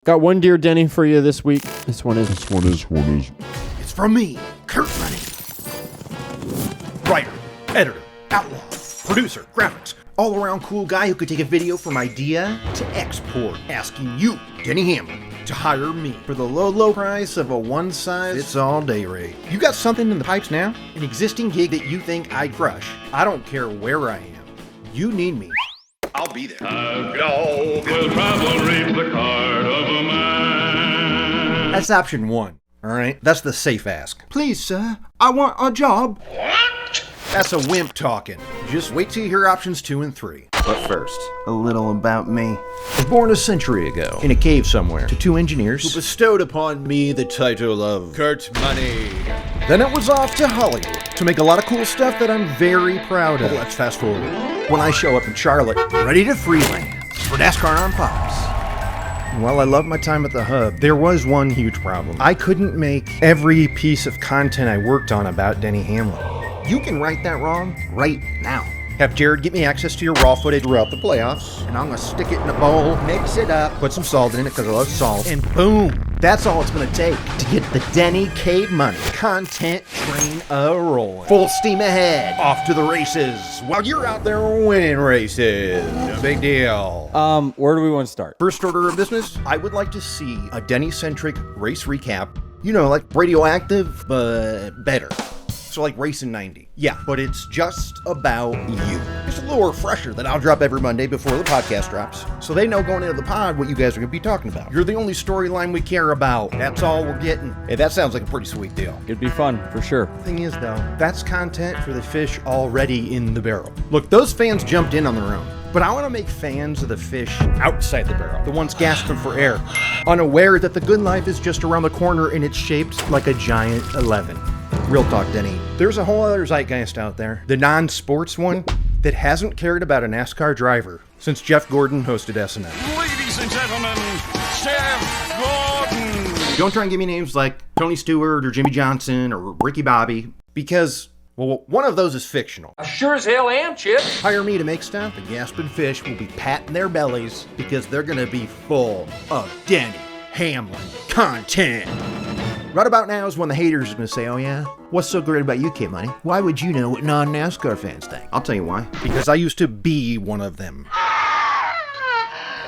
Got one Dear Denny for you this week. This one is. It's from me, Kurt Money. Writer, editor, outlaw, producer, graphics, all-around cool guy who could take a video from idea to export, asking you, Denny Hamlin, to hire me for the low price of a one-size-fits-all day rate. You got something in the pipes now? An existing gig that you think I'd crush? I don't care where I am. You need me. I'll be there. Will travel reap the card of a man. That's option one. All right, that's the safe ask. Please, sir, I want a job. What? That's a wimp talking. Just wait till you hear options 2 and 3. But first, a little about me. I was born a century ago in a cave somewhere to 2 engineers who bestowed upon me the title of Kurt Money. Then it was off to Hollywood to make a lot of cool stuff that I'm very proud of. Let's fast forward. When I show up in Charlotte, ready to freelance for NASCAR on Pops. While I love my time at the hub, there was one huge problem. I couldn't make every piece of content I worked on about Denny Hamlin. You can right that wrong right now. Have Jared get me access to your raw footage throughout the playoffs, and I'm gonna stick it in a bowl, mix it up, put some salt in it because I love salt, and boom! That's all it's gonna take to get the Denny Cave Money content train a-rolling. Full steam ahead, off to the races, while you're out there winning races. No big deal. Where do we want to start? First order of business, I would like to see a Denny-centric race recap. You know, like Radioactive, but better. So like Racing 90. Yeah, but it's just about you. Just a little refresher that I'll drop every Monday before the podcast drops. So they know going into the pod what you guys are going to be talking about. You're the only storyline we care about. That's all we're getting. Hey, that sounds like a pretty sweet deal. It'd be fun, for sure. Thing is, though, that's content for the fish already in the barrel. Look, those fans jumped in on their own. But I want to make fans of the fish outside the barrel, the ones gasping for air, unaware that the good life is just around the corner and it's shaped like a giant 11. Real talk, Denny. There's a whole other zeitgeist out there, the non-sports one, that hasn't cared about a NASCAR driver since Jeff Gordon hosted SNL. Ladies and gentlemen, Jeff Gordon. Don't try and give me names like Tony Stewart or Jimmy Johnson or Ricky Bobby, because, well, one of those is fictional. I sure as hell am, Chip. Hire me to make stuff, the gasping fish will be patting their bellies because they're gonna be full of Denny Hamlin content. Right about now is when the haters are going to say, oh yeah? What's so great about you, Kid Money? Why would you know what non-NASCAR fans think? I'll tell you why. Because I used to be one of them.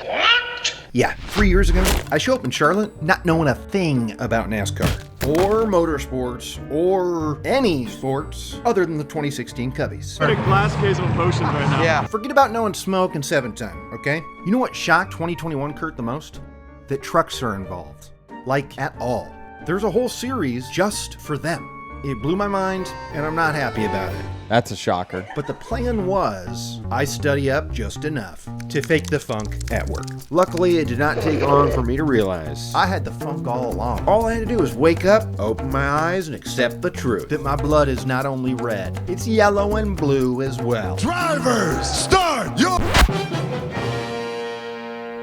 What? Yeah, 3 years ago, I show up in Charlotte not knowing a thing about NASCAR. Or motorsports, or any sports other than the 2016 Cubbies. Pretty glass case of potions right now. Yeah. Forget about knowing smoke and 7-ton, okay? You know what shocked 2021 Kurt the most? That trucks are involved. Like, at all. There's a whole series just for them. It blew my mind, and I'm not happy about it. That's a shocker. But the plan was, I study up just enough to fake the funk at work. Luckily, it did not take long for me to realize I had the funk all along. All I had to do was wake up, open my eyes, and accept the truth that my blood is not only red, it's yellow and blue as well. Drivers, start your...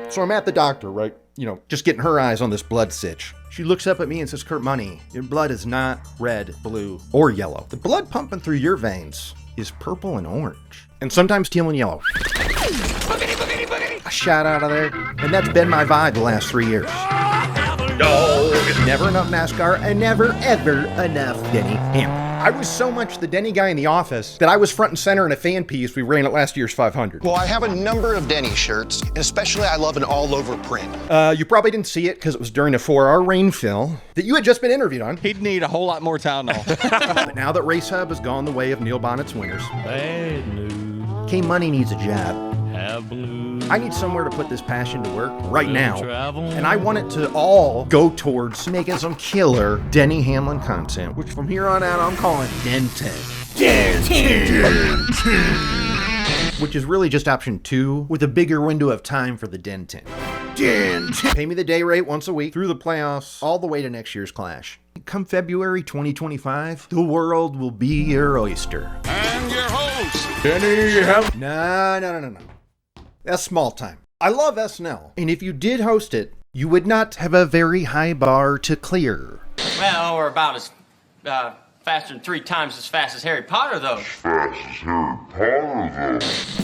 So I'm at the doctor, right? You know, just getting her eyes on this blood sitch. She looks up at me and says, Kurt Money, your blood is not red, blue, or yellow. The blood pumping through your veins is purple and orange. And sometimes teal and yellow. Boogity, boogity, boogity. A shot out of there. And that's been my vibe the last 3 years. Dog. Never enough NASCAR and never, ever enough Denny Hamlin. I was so much the Denny guy in the office that I was front and center in a fan piece we ran at last year's 500. Well, I have a number of Denny shirts, and especially I love an all-over print. You probably didn't see it because it was during a 4-hour rain fill that you had just been interviewed on. He'd need a whole lot more Tylenol. But now that Racehub has gone the way of Neil Bonnet's winners, Bad news. K Money needs a job. Have blues. I need somewhere to put this passion to work right now. Travel. And I want it to all go towards making some killer Denny Hamlin content, which from here on out I'm calling DennTent. DennTent. Which is really just option 2 with a bigger window of time for the DennTent. DennTent. Pay me the day rate once a week through the playoffs all the way to next year's Clash. Come February 2025, the world will be your oyster. And your host, Denny Hamlin. No. That's small time. I love SNL, and if you did host it, you would not have a very high bar to clear. Well, we're about as faster than 3 times as fast as Harry Potter, though.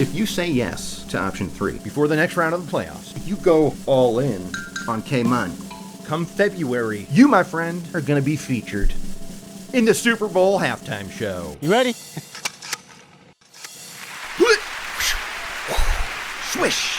If you say yes to option 3 before the next round of the playoffs, if you go all in, on K-Mun. Come February, you, my friend, are gonna be featured in the Super Bowl halftime show. You ready? Swish.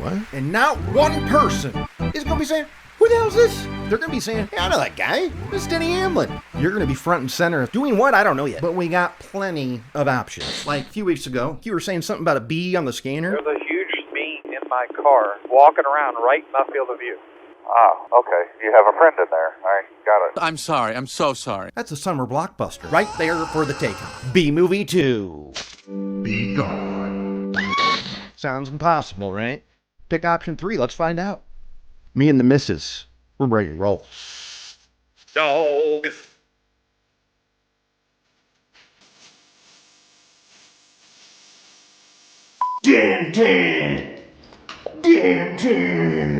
What? And not one person is gonna be saying, who the hell is this? They're gonna be saying, hey, I know that guy. This is Denny Hamlin. You're gonna be front and center. Doing what? I don't know yet. But we got plenty of options. Like a few weeks ago, you were saying something about a bee on the scanner. There's a huge bee in my car walking around right in my field of view. Oh, okay. You have a friend in there. I got it. I'm sorry. I'm so sorry. That's a summer blockbuster. Right there for the taking. B-Movie 2. Be gone. Sounds impossible, right? Pick option 3. Let's find out. Me and the missus. We're ready to roll. Dog. DennTent. DennTent.